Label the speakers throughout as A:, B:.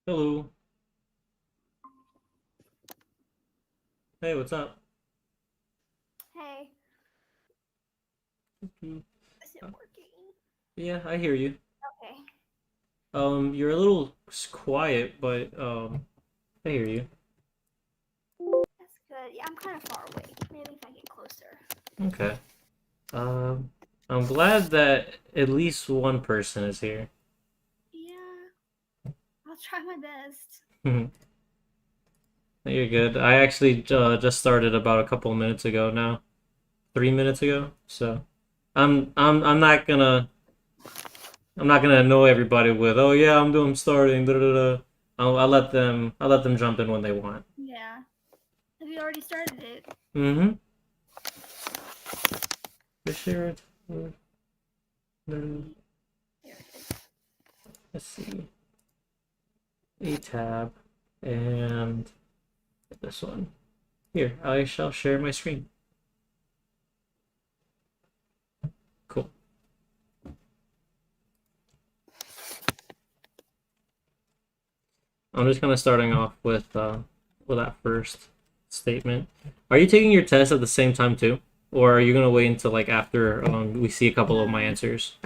A: Hello. Hey, what's up?
B: Hey,
A: Mm,
B: is it
A: uh,
B: working?
A: Yeah, I hear you.
B: Okay,
A: You're a little quiet, but I hear you.
B: that's good. Yeah, I'm kind of far away. Maybe if I get closer.
A: Okay. Um, I'm glad that at least one person is here.
B: Yeah, I'll try my best.
A: You're good. I actually just started about a couple of minutes ago now, 3 minutes ago. So I'm not gonna annoy everybody with, oh yeah, I'm starting. Da, da, da. I'll let them jump in when they want.
B: Yeah. Have you already started it?
A: Mm-hmm. For sure.
B: Here it is.
A: Let's see. A tab and this one. Here, I shall share my screen. Cool. I'm just kind of starting off with that first statement. Are you taking your test at the same time too, or are you gonna wait until like after we see a couple of my
B: Um,
A: answers?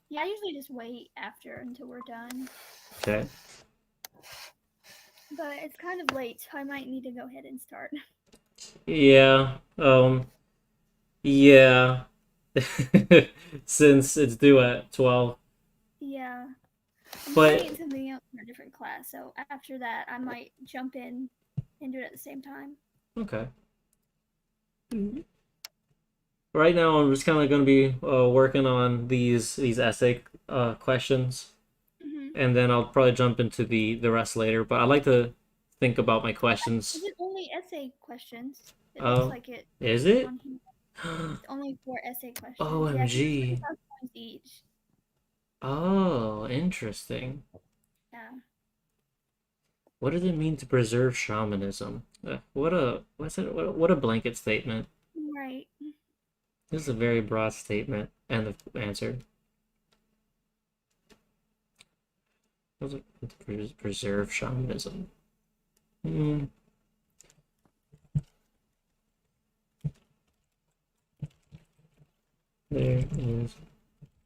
B: yeah, I usually just wait after until we're done.
A: Okay.
B: But it's kind of late, so I might need to go ahead and start.
A: Yeah. Yeah. Since it's due at 12.
B: Yeah, I'm
A: But
B: studying something else for a different class, so after that, I might jump in and do it at the same time.
A: okay. Right now, I'm just kind of going to be working on these essay questions,
B: Mm-hmm.
A: and then I'll probably jump into the rest later. But I like to think about my
B: Is
A: questions.
B: it only essay questions? It looks
A: Oh,
B: like it
A: is it?
B: on here. It's only four essay questions. Yeah, because it's
A: OMG.
B: 25 points each.
A: Oh, interesting.
B: Yeah.
A: What does it mean to preserve shamanism? What's it? What a blanket statement.
B: Right.
A: This is a very broad statement, and the answer. What does it mean to preserve shamanism? Hmm. There is.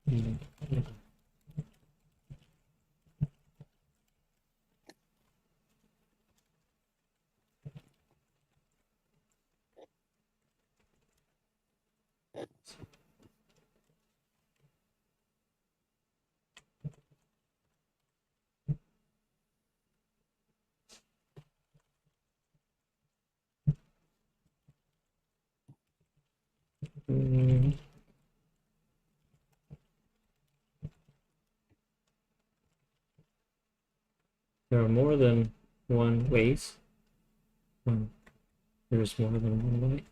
A: Hmm. Hmm. There are more than one ways. Hmm. There's more than one way.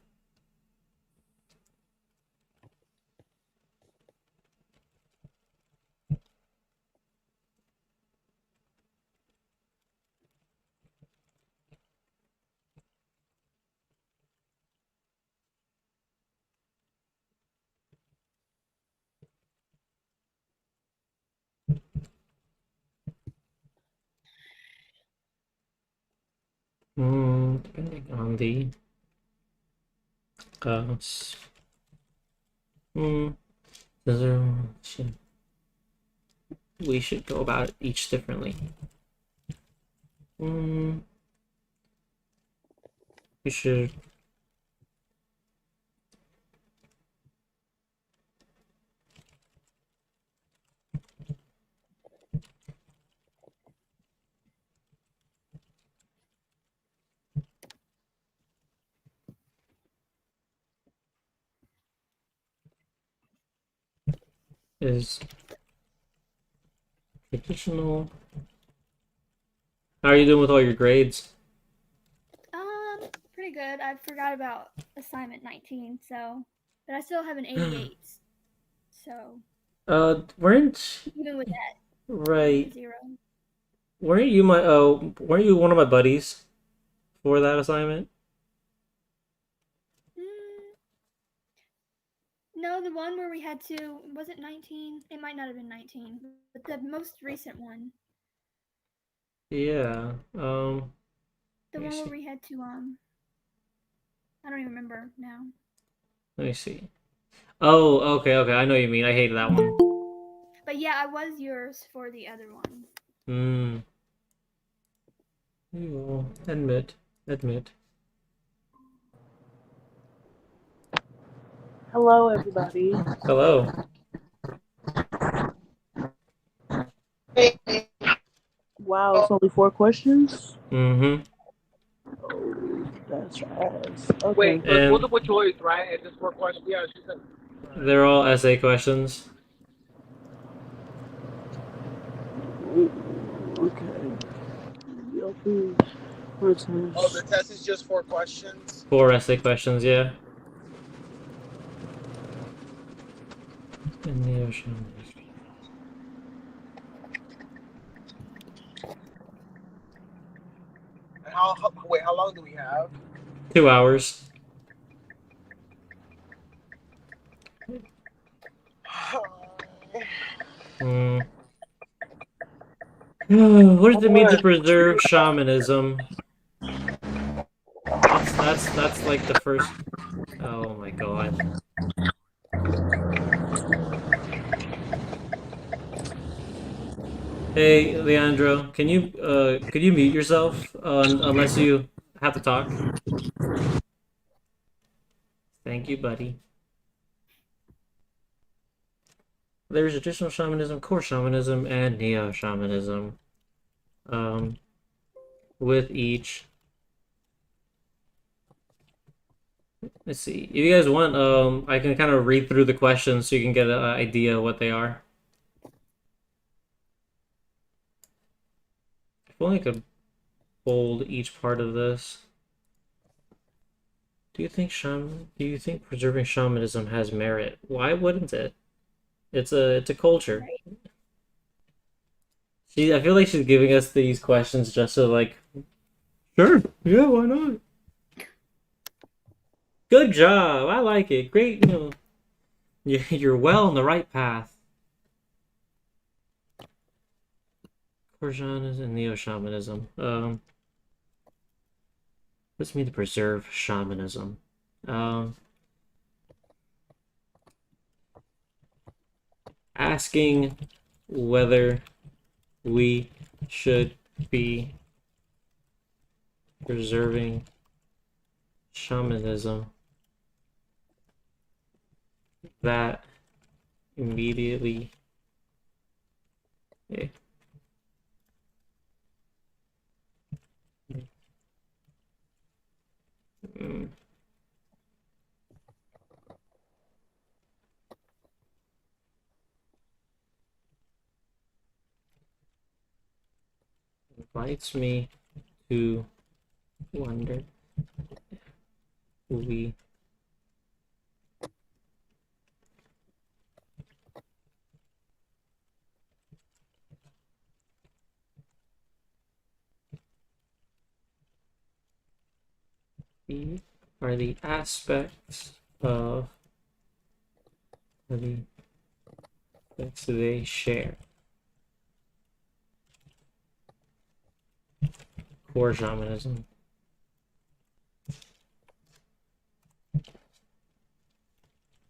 A: Depending on the cause. Hmm. We should go about it each differently. Hmm. We should is traditional. How are you doing with all your grades?
B: Pretty good. I forgot about assignment 19, so but I still have an 88. So
A: Weren't
B: even with that, it'll be a
A: right?
B: zero.
A: Weren't you one of my buddies for that assignment?
B: Mm, No, the one where we had to, was it 19? It might not have been 19, but the most recent one.
A: Yeah.
B: The
A: Let me
B: one where
A: see.
B: we had to, I don't even remember now.
A: Let me see. Oh, okay, okay. I know what you mean. I hated that one.
B: But yeah, I was yours for the other one.
A: Hmm. You will admit. Admit.
C: Hello, everybody.
A: Hello.
C: Wow, it's only 4 questions?
A: Mm-hmm.
C: Oh, that's ass. Okay.
D: Wait, so it's
A: And
D: multiple choice, right? And just 4 questions. Yeah, she said.
A: they're all essay questions.
C: Okay. Yelping.
E: Oh, the
C: Returns.
E: test is just 4 questions.
A: 4 essay questions, yeah. In the ocean.
E: And how long do we have?
A: 2 hours. Hmm. What does it mean to preserve shamanism? That's like the first. Oh my god. Hey, Leandro, could you mute yourself unless you have to talk? Thank you, buddy. There's traditional shamanism, core shamanism, and neo shamanism. Um, with each. Let's see. If you guys want, I can kind of read through the questions so you can get an idea of what they are. If only I could bold each part of this. Do you think preserving shamanism has merit? Why wouldn't it? It's a culture.
B: Right.
A: I feel like she's giving us these questions just so like, sure, yeah, why not? Good job, I like it. Great, you're well on the right path. Core shamanism and neo shamanism. What's mean to preserve shamanism? Um, asking whether we should be preserving shamanism that immediately. Okay. Mm, invites me to wonder we are the aspects of the aspects they share. Core shamanism.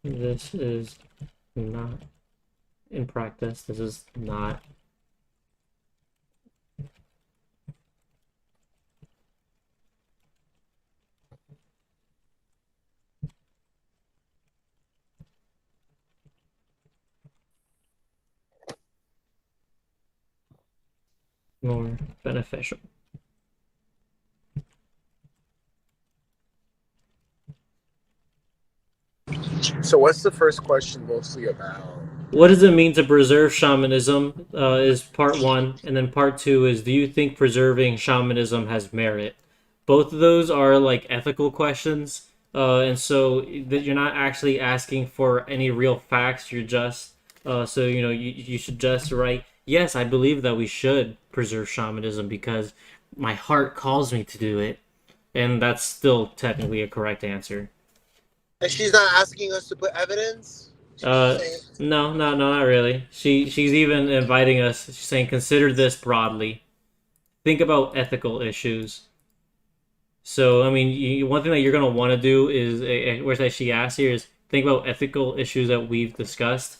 A: This is not in practice. This is not more beneficial.
E: So, what's the first question mostly about?
A: What does it mean to preserve shamanism? Is part one, and then part two is: do you think preserving shamanism has merit? Both of those are like ethical questions, and so that you're not actually asking for any real facts. You're just so you should just write, yes, I believe that we should preserve shamanism because my heart calls me to do it, and that's still technically a correct answer.
E: And she's not asking us to put evidence. She's just saying.
A: No, not really. She's even inviting us. She's saying, consider this broadly. Think about ethical issues. So, I mean, one thing that you're gonna want to do is, where she asks here is think about ethical issues that we've discussed.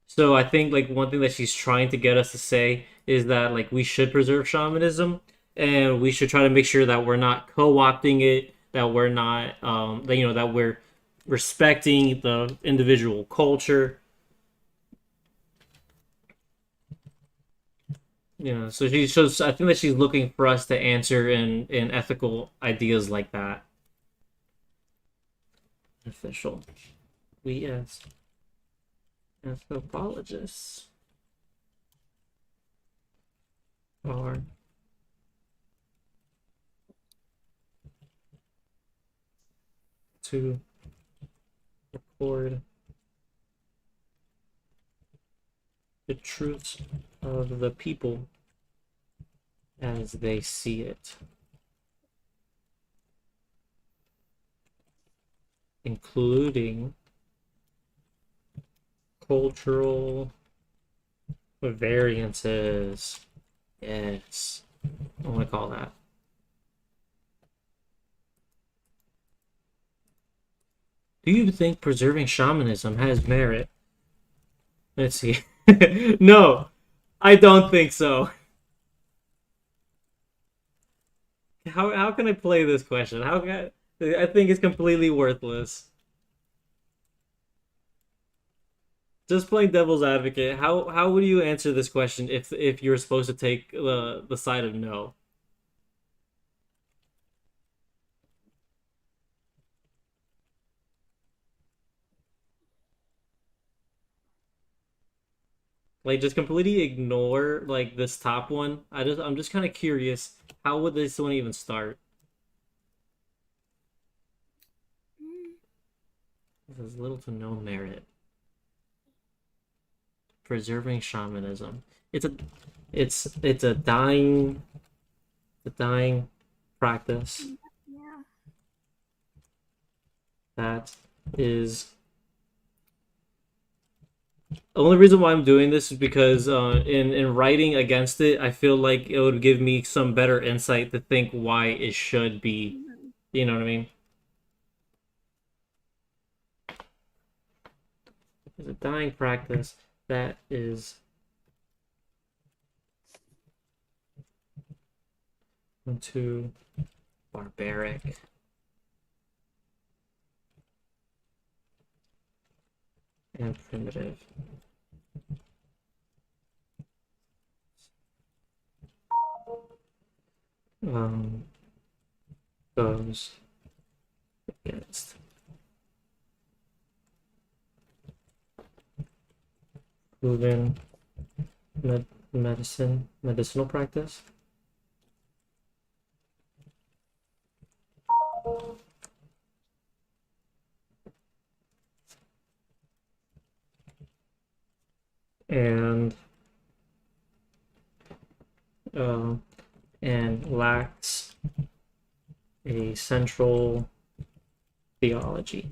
A: So, I think like one thing that she's trying to get us to say is that like we should preserve shamanism, and we should try to make sure that we're not co-opting it, that we're not, that that we're respecting the individual culture. So she shows. I think that she's looking for us to answer in ethical ideas like that. Official. We as anthropologists are to record the truths of the people as they see it, including cultural variances. Yes, I want to call that. Do you think preserving shamanism has merit? Let's see. No, I don't think so. How can I play this question? I think it's completely worthless. Just playing devil's advocate. How would you answer this question if you're supposed to take the side of no? Like just completely ignore like this top one. I'm just kind of curious. How would this one even start? There's little to no merit. Preserving shamanism. It's a it's a dying practice
B: Yeah.
A: that is the only reason why I'm doing this is because in writing against it, I feel like it would give me some better insight to think why it should be.
B: Mhm.
A: You know what I mean? It's a dying practice that is too barbaric and primitive. Um, goes against proven medicinal practice. And uh, and lacks a central theology.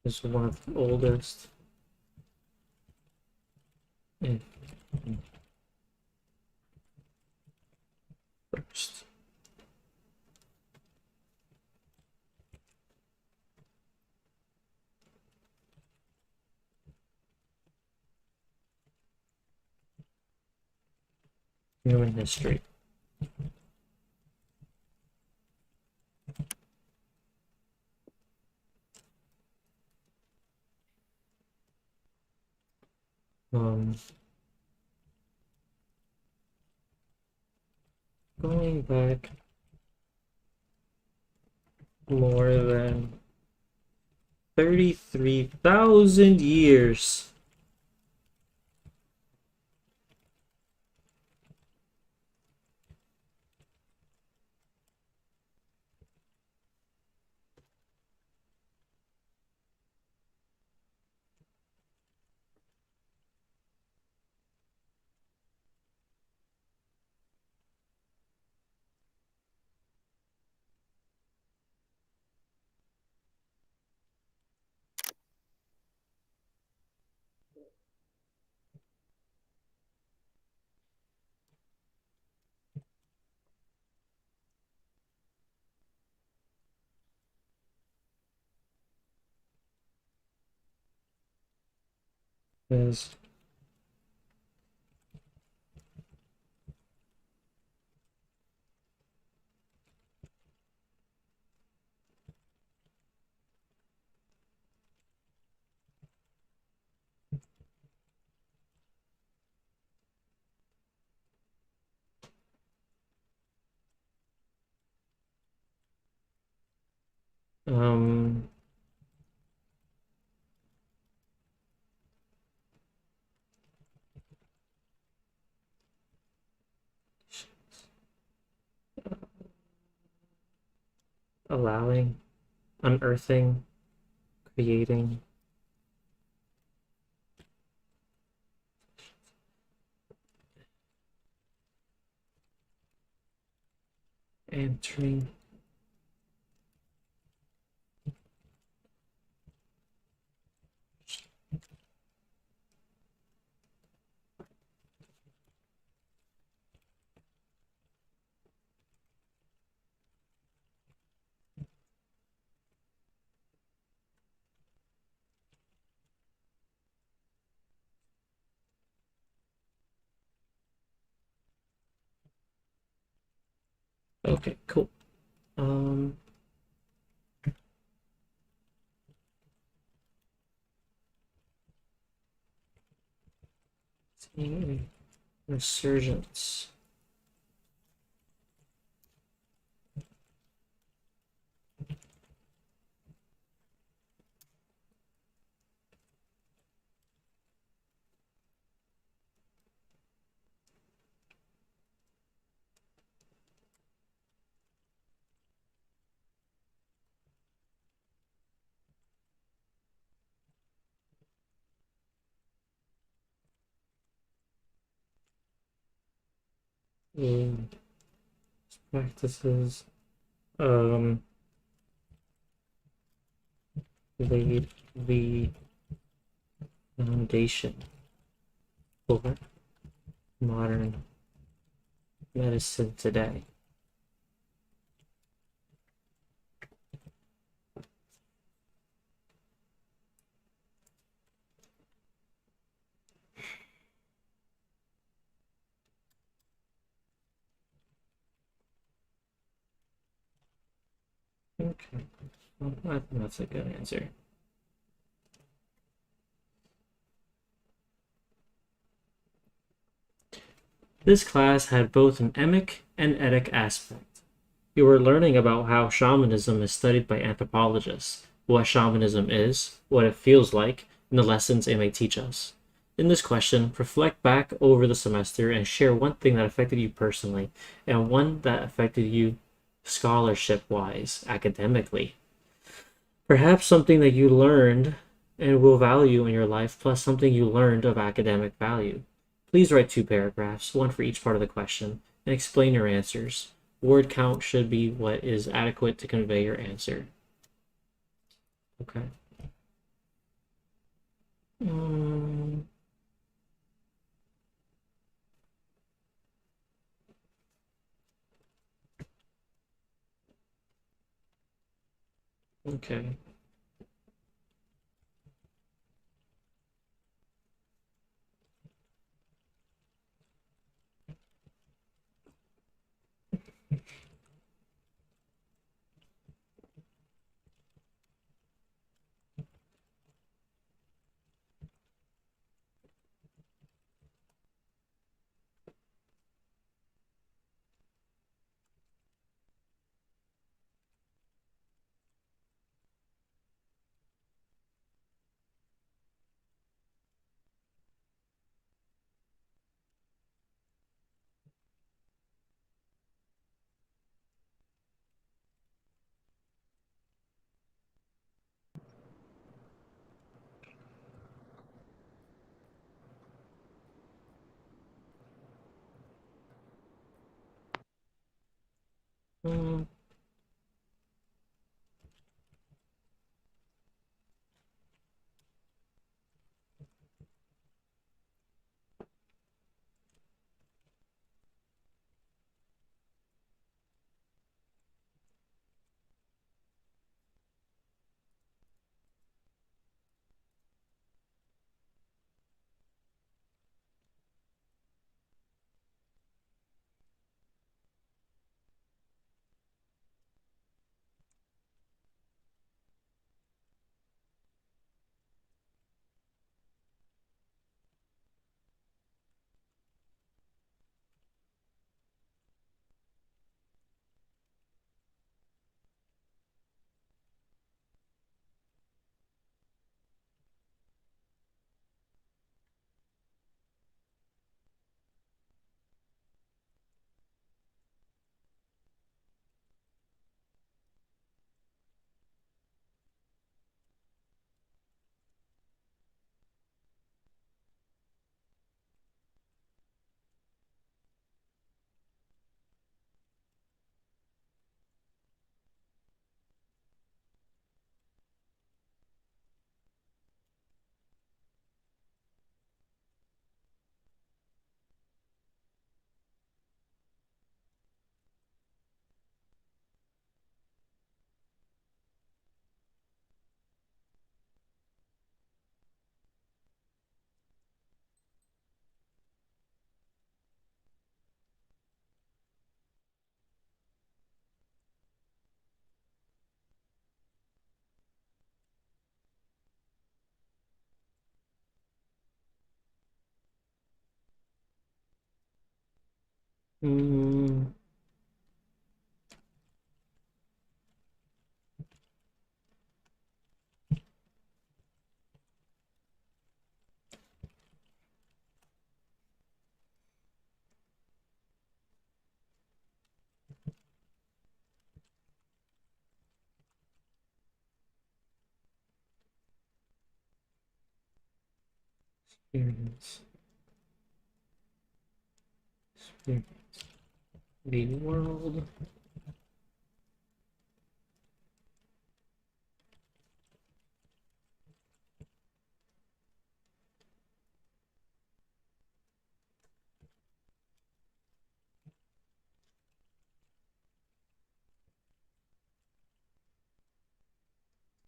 A: Is one of the oldest, if first. Human history. Um, Going back more than 33,000 years. Is um allowing, unearthing, creating, entering. Okay, cool. Um, seeing a resurgence. Mm, practices laid the foundation for modern medicine today. Okay, well, I think that's a good answer. This class had both an emic and etic aspect. You were learning about how shamanism is studied by anthropologists, what shamanism is, what it feels like, and the lessons it may teach us. In this question, reflect back over the semester and share one thing that affected you personally and one that affected you scholarship wise, academically. Perhaps something that you learned and will value in your life, plus something you learned of academic value. Please write 2 paragraphs, one for each part of the question, and explain your answers. Word count should be what is adequate to convey your answer. Okay. Um, okay. Mm. Mm. Experience. Experience. The world.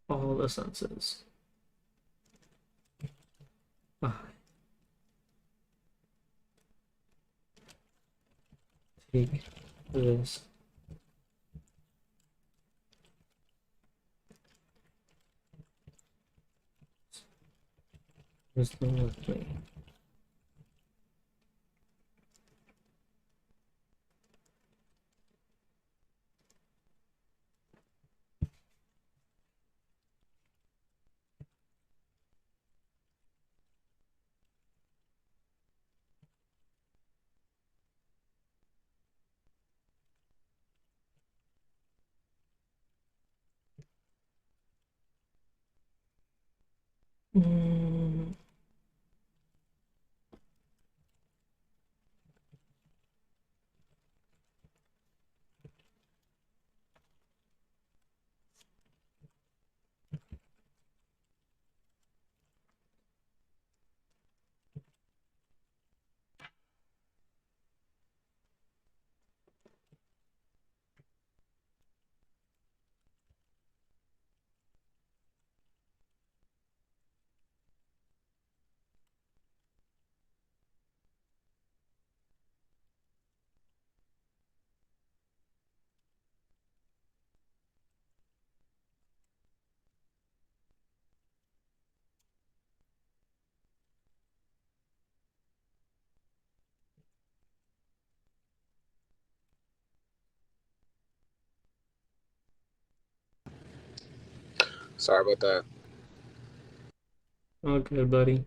A: All the senses. Ah, take this. Wisdom with me. Mm.
E: Sorry about that.
A: Oh, good, buddy.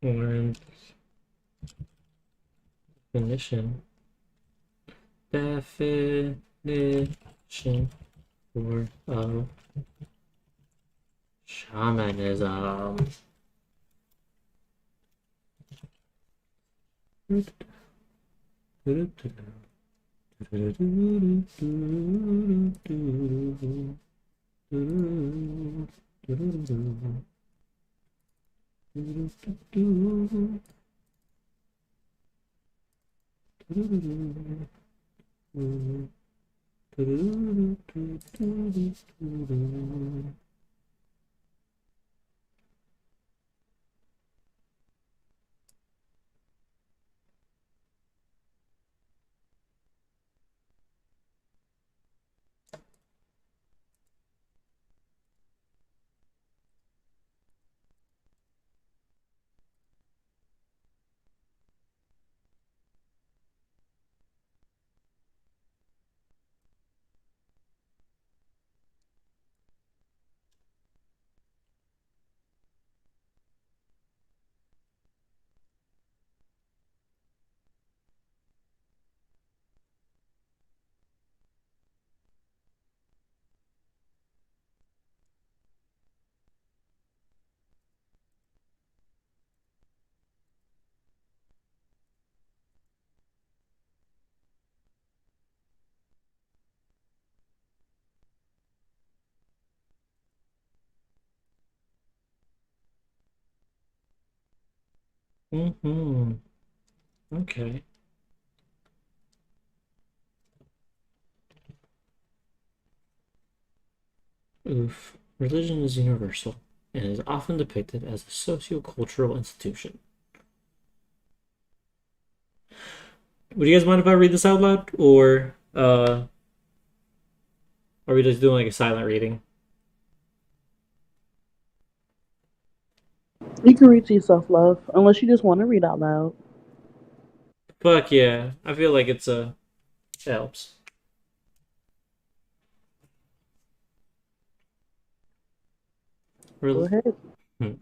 A: Or definition. Definition for shamanism. Mm-hmm. Okay. Oof. Religion is universal and is often depicted as a socio-cultural institution. Would you guys mind if I read this out loud? Or are we just doing like a silent reading?
C: You can read to yourself, love, unless you just want to read out loud.
A: Fuck yeah. I feel like it helps.
C: Go
A: Rel-
C: ahead.
A: hmm.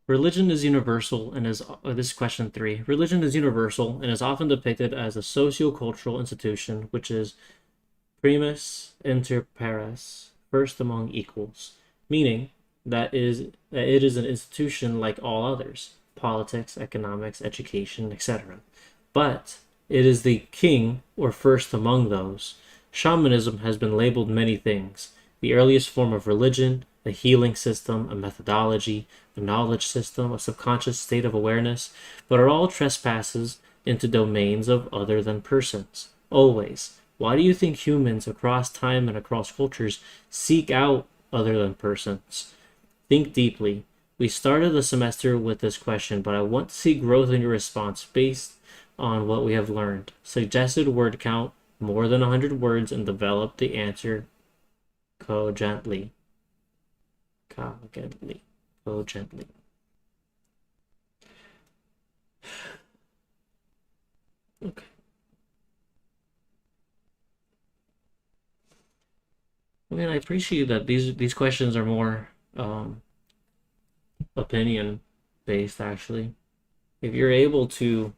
A: Religion is universal and is this is question 3. Religion is universal and is often depicted as a socio-cultural institution, which is primus inter pares, first among equals, meaning that it is an institution like all others, politics, economics, education, etc. But it is the king or first among those. Shamanism has been labeled many things: the earliest form of religion, a healing system, a methodology, a knowledge system, a subconscious state of awareness, but are all trespasses into domains of other than persons. Always. Why do you think humans across time and across cultures seek out other than persons? Think deeply. We started the semester with this question, but I want to see growth in your response based on what we have learned. Suggested word count more than 100 words and develop the answer cogently. Cogently. Cogently. Okay. I mean, I appreciate that these questions are more opinion based actually. If you're able to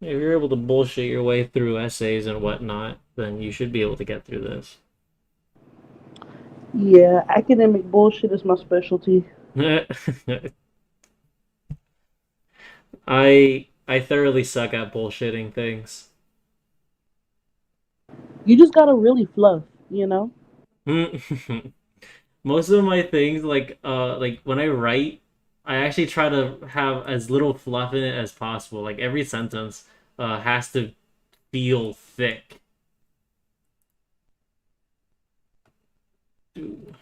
A: if you're able to bullshit your way through essays and whatnot, then you should be able to get through this.
C: Yeah, academic bullshit is my specialty.
A: I thoroughly suck at bullshitting things.
C: You just gotta really fluff, you know?
A: Most of my things, like when I write, I actually try to have as little fluff in it as possible. Like every sentence has to feel thick. The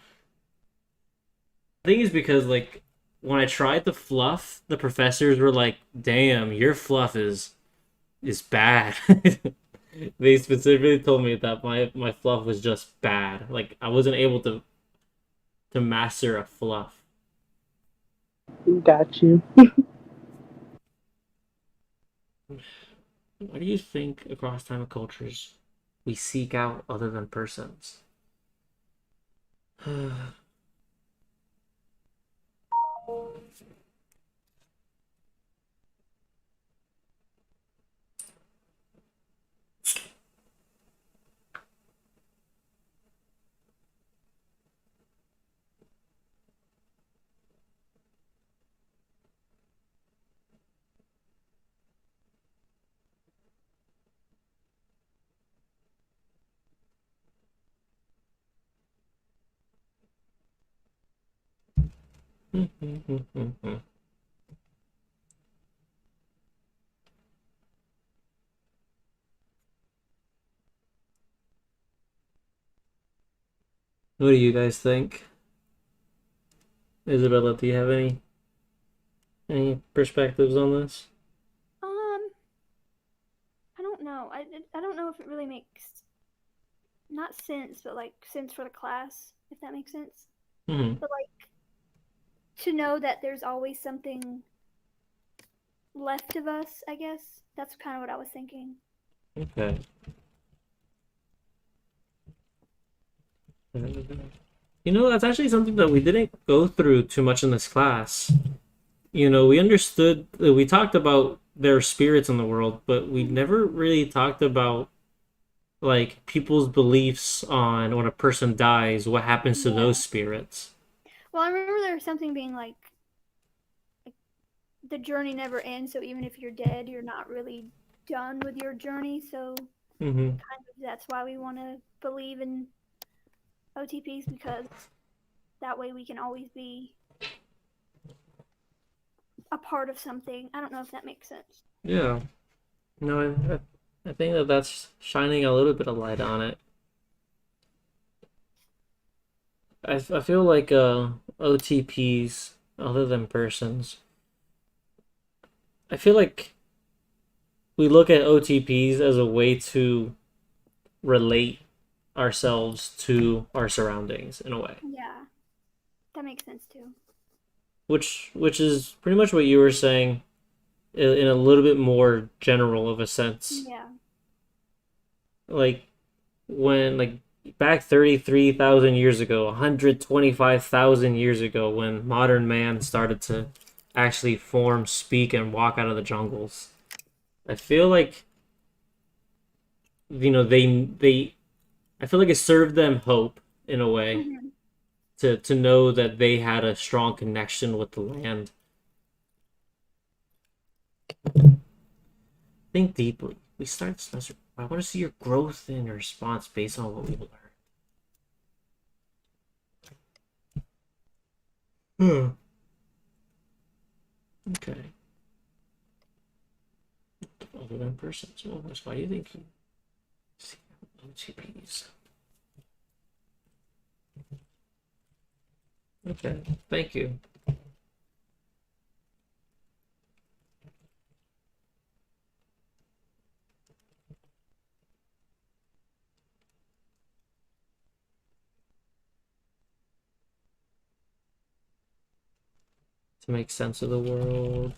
A: thing is because like when I tried to fluff, the professors were like, "Damn, your fluff is bad." They specifically told me that my fluff was just bad. Like I wasn't able to master a fluff.
C: Got you.
A: Why do you think across time and cultures we seek out other than persons? What do you guys think? Isabella, do you have any perspectives on this?
B: I don't know. I don't know if it really makes not sense, but like sense for the class, if that makes sense.
A: Hmm.
B: But like to know that there's always something left of us, I guess. That's kind of what I was thinking.
A: Okay. That's actually something that we didn't go through too much in this class. We understood, we talked about there are spirits in the world, but we never really talked about like people's beliefs on when a person dies, what happens to
B: Yeah.
A: those spirits.
B: Well, I remember there was something being like the journey never ends, so even if you're dead, you're not really done with your journey. So
A: Hmm.
B: kind of that's why we want to believe in OTPs because that way we can always be a part of something. I don't know if that makes sense.
A: Yeah. No, I think that that's shining a little bit of light on it. I feel like OTPs, other than persons, I feel like we look at OTPs as a way to relate ourselves to our surroundings in a way,
B: Yeah, that makes sense too.
A: which is pretty much what you were saying in a little bit more general of a sense.
B: Yeah.
A: Like when like back 33,000 years ago, 125,000 years ago, when modern man started to actually form, speak, and walk out of the jungles. I feel like they I feel like it served them hope in a way
B: Hmm.
A: to know that they had a strong connection with the land. Think deeply. We start the semester. I want to see your growth in your response based on what we learned. Hmm. Okay. Other than persons. Well, that's why you think you see OTPs. Okay. Thank you. To make sense of the world.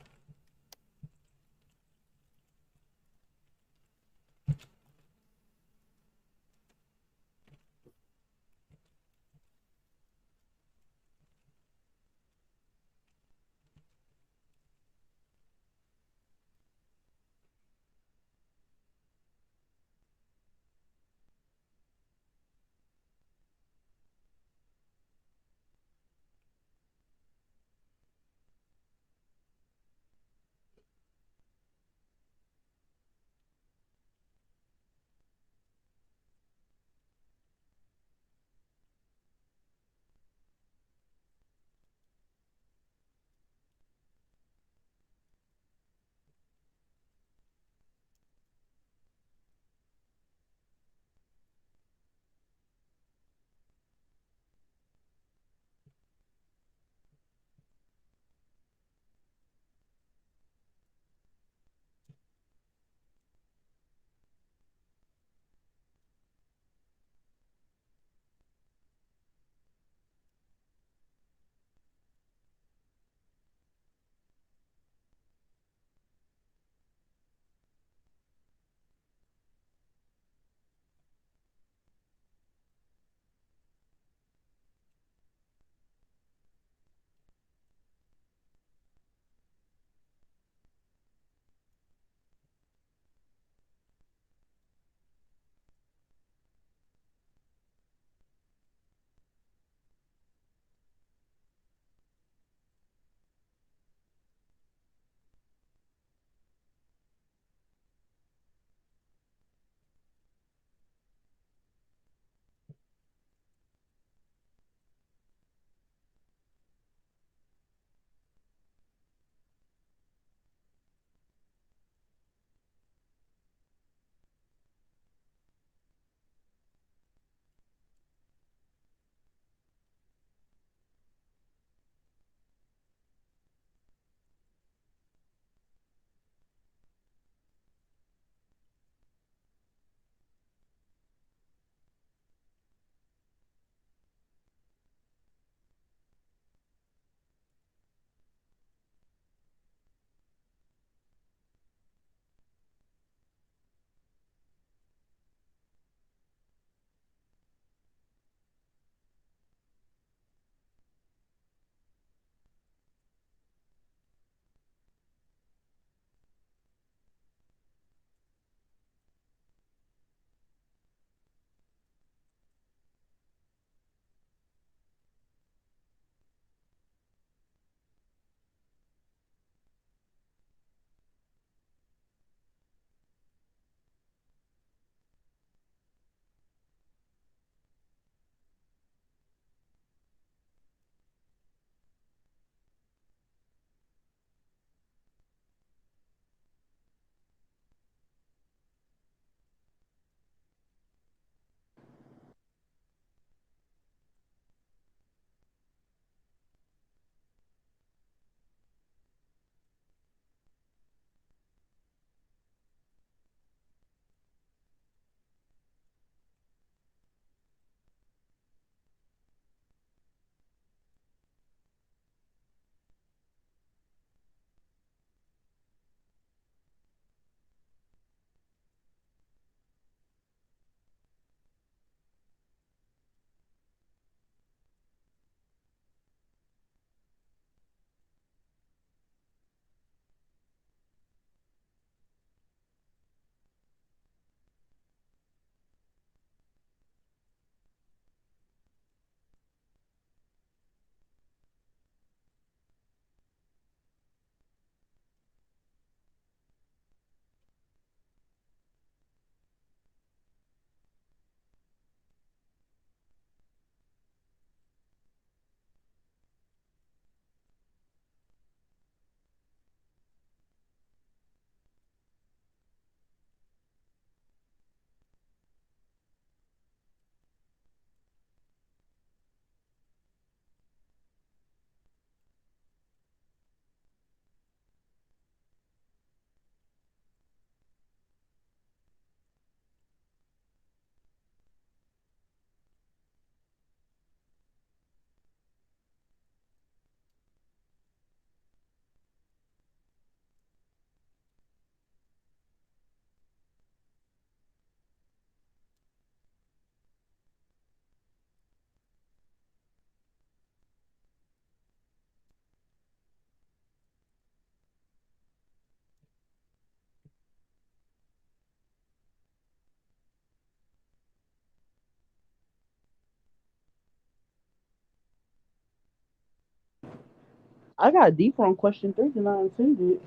C: I got deeper on question 3 than I intended.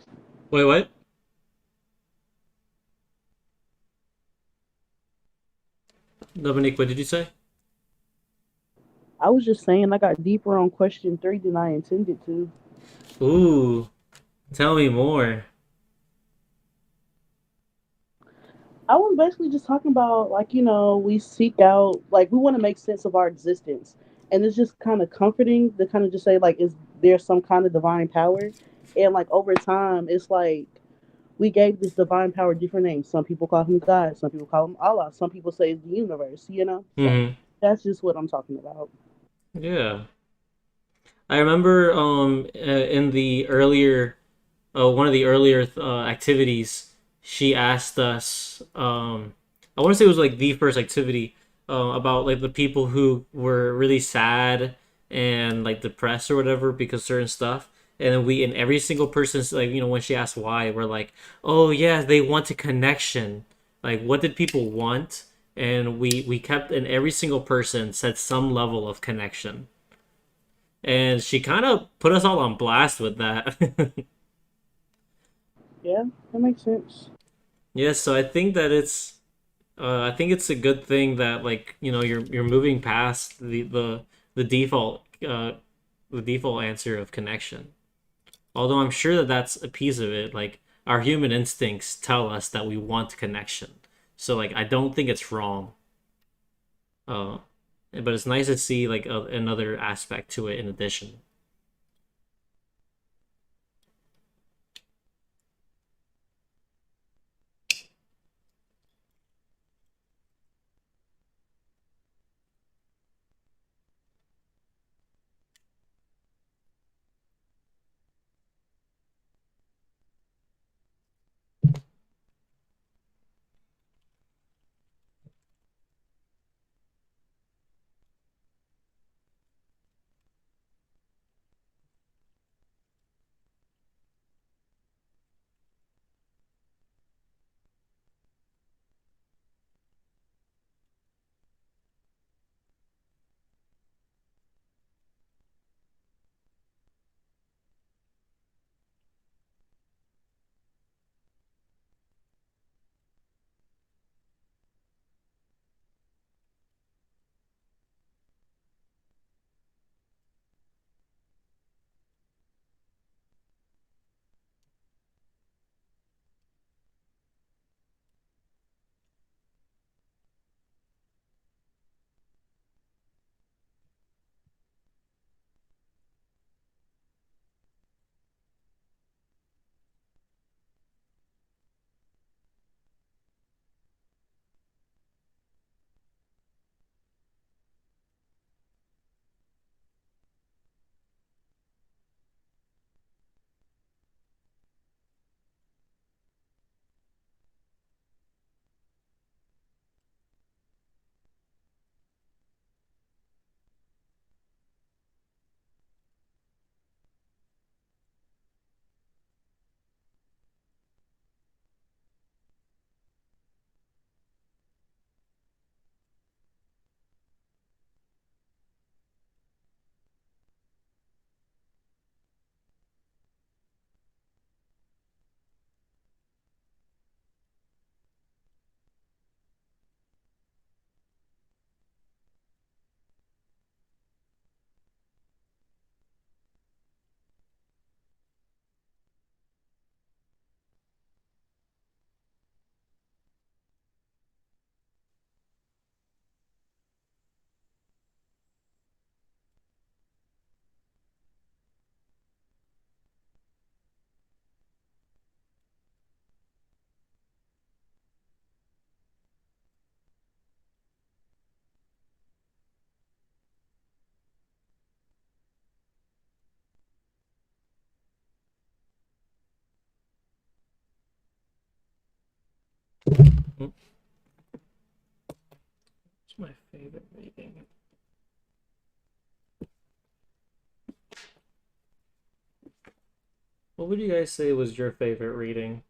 A: Wait, what? Dominique, what did you say?
C: I was just saying I got deeper on question 3 than I intended to.
A: Ooh, tell me more.
C: I was basically just talking about, like, we seek out, like, we want to make sense of our existence. And it's just kind of comforting to kind of just say, like, is there some kind of divine power? And, like, over time, it's like we gave this divine power different names. Some people call him God, some people call him Allah, some people say it's the universe. So
A: Mm-hmm.
C: that's just what I'm talking about.
A: Yeah. I remember in the earlier one of the earlier activities, she asked us. I want to say it was like the first activity about like the people who were really sad and like depressed or whatever because certain stuff. And then we, and every single person's like, when she asked why, we're like, oh yeah, they want a connection. Like, what did people want? And we kept, and every single person said some level of connection. And she kind of put us all on blast with that.
C: Yeah, that makes sense.
A: Yes, so I think it's a good thing that like you're moving past the default the default answer of connection. Although I'm sure that that's a piece of it. Like our human instincts tell us that we want connection. So like I don't think it's wrong. Uh, but it's nice to see like another aspect to it in addition. What's my favorite reading? What would you guys say was your favorite reading?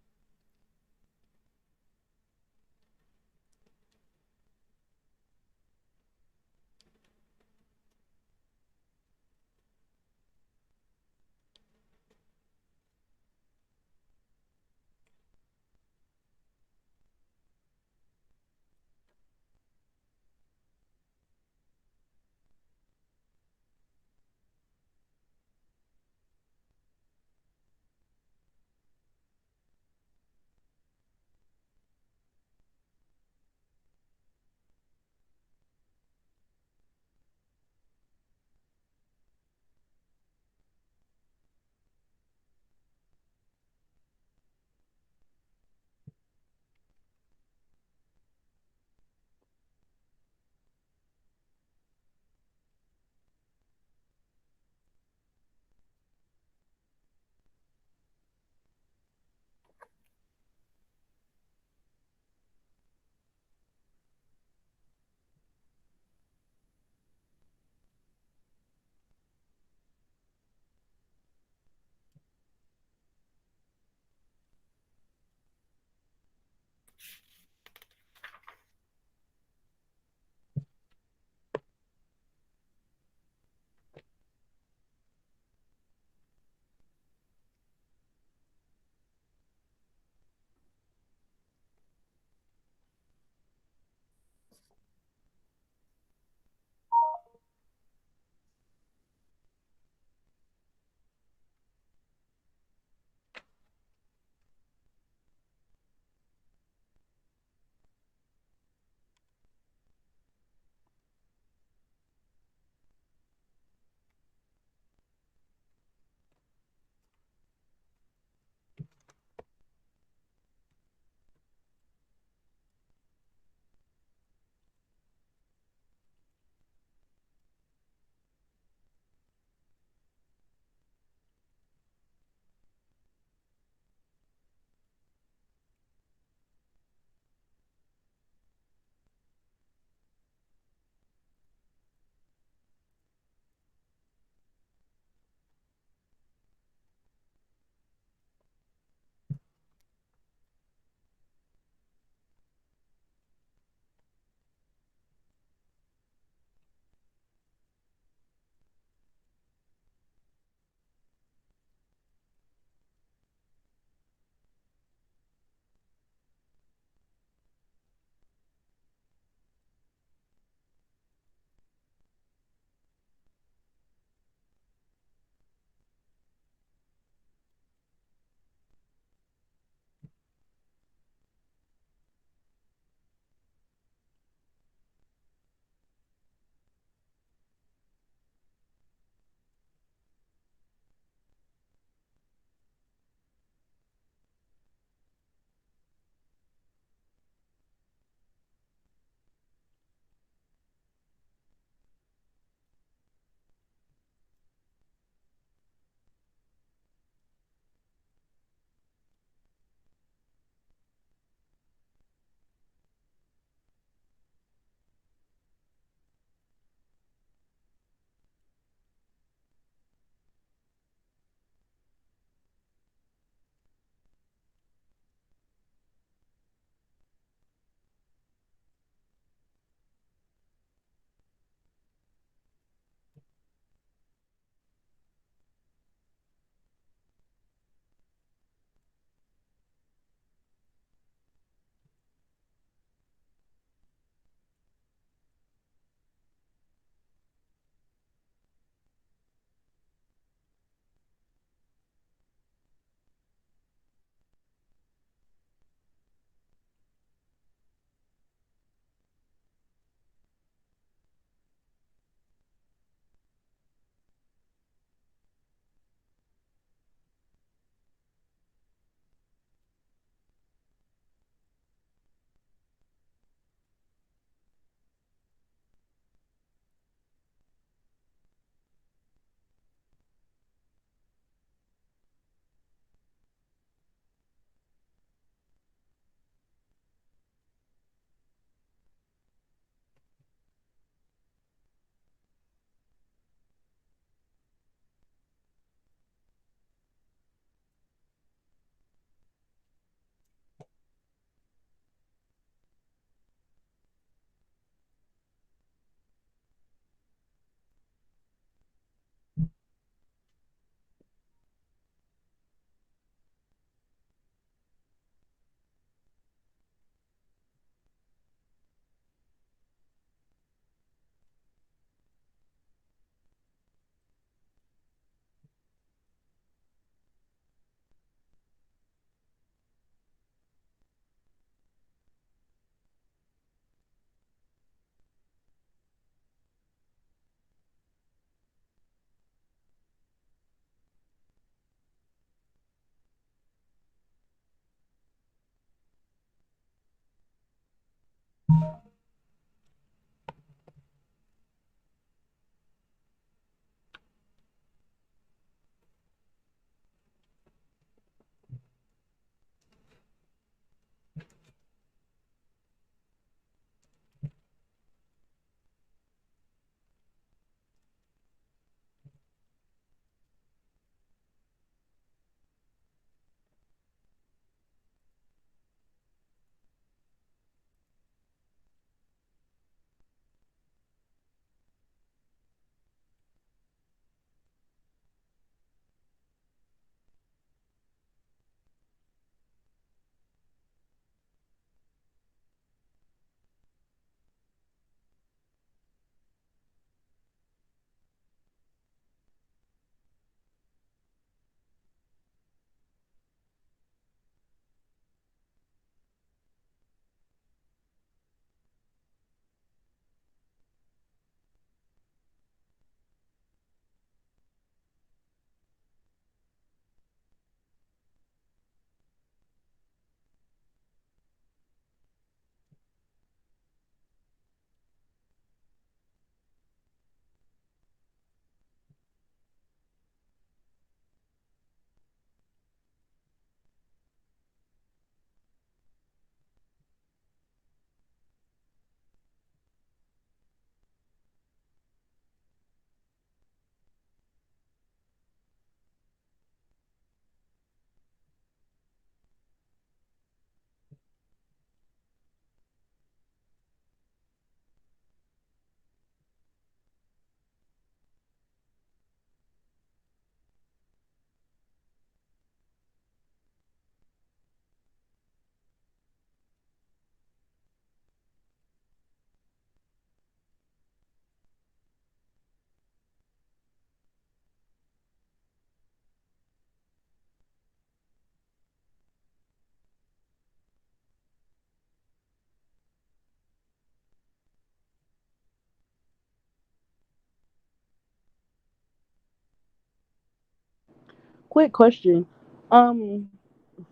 C: Quick question. Um,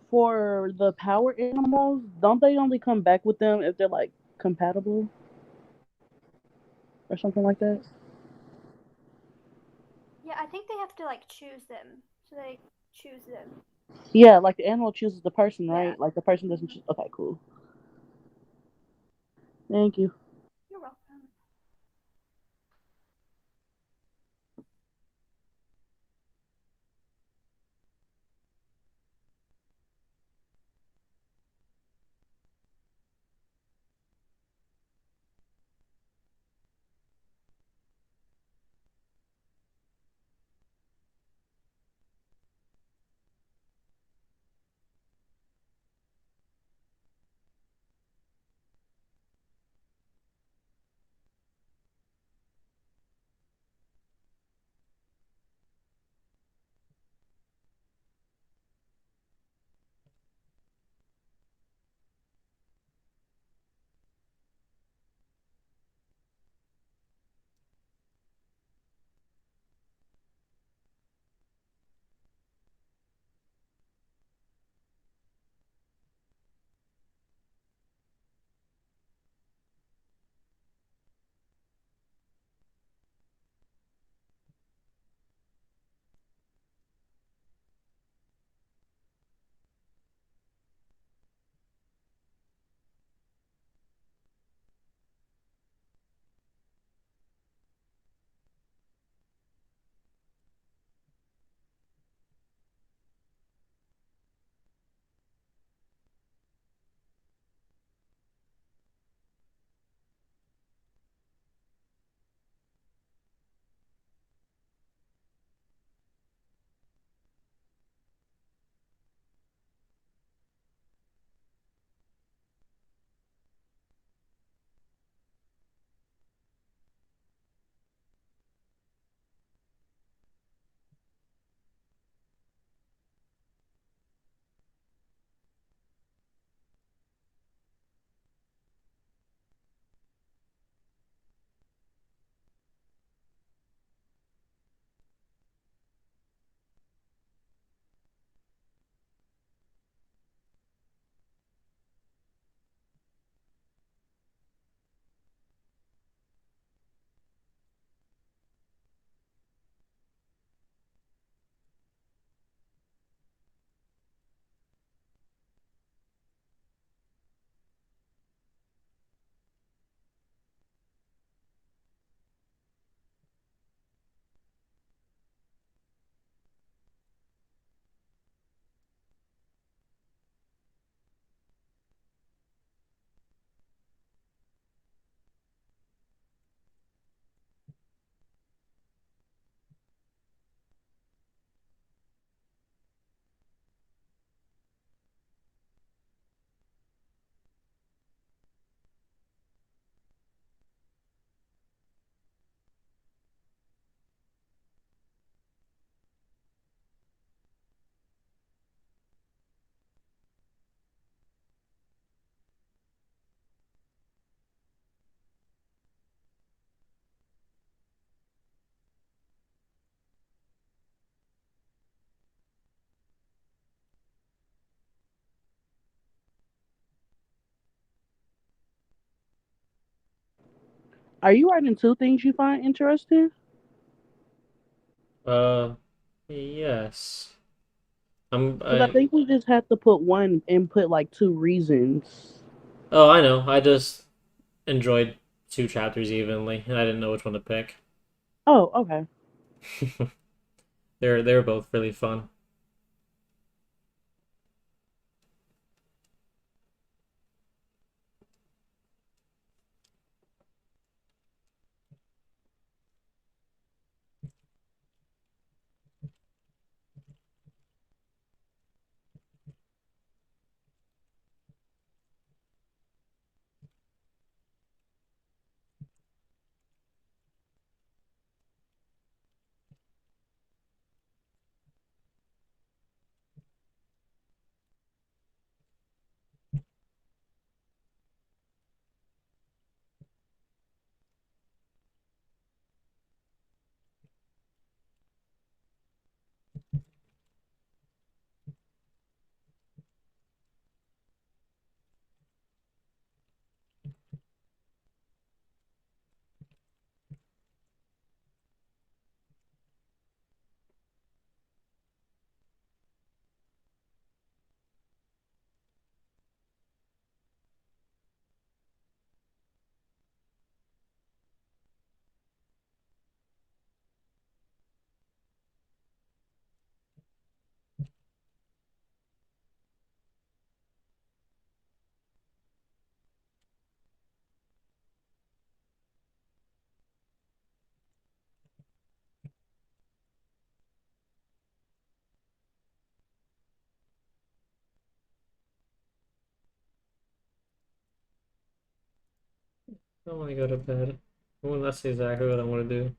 C: for the power animals, don't they only come back with them if they're like compatible or something like that?
B: Yeah, I think they have to like choose them. So they choose them.
C: Yeah, like the animal chooses the person,
B: Yeah.
C: right? Like the person doesn't choose. Okay, cool. Thank you.
B: You're welcome.
C: Are you writing two things you find interesting?
A: Uh, yes. I'm
C: Because I
A: I
C: think we just have to put one and put like two reasons.
A: Oh, I know. I just enjoyed two chapters evenly, and I didn't know which one to pick.
C: Oh, okay.
A: They're both really fun. I want to go to bed. Well, that's exactly what I want to do.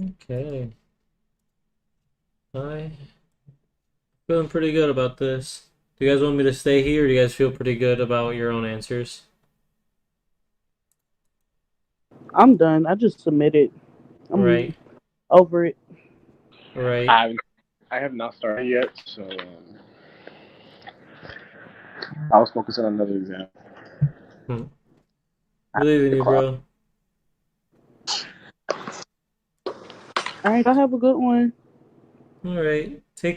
A: Okay. I feeling pretty good about this. Do you guys want me to stay here, or do you guys feel pretty good about your own answers?
C: I'm done. I just submitted. I'm
A: Right.
C: over it.
A: Right.
E: I I have not started yet, so I was focusing on another exam.
A: Hmm. Believe in
E: The
A: you,
E: class.
A: bro.
C: All right, I have a good one.
A: All right.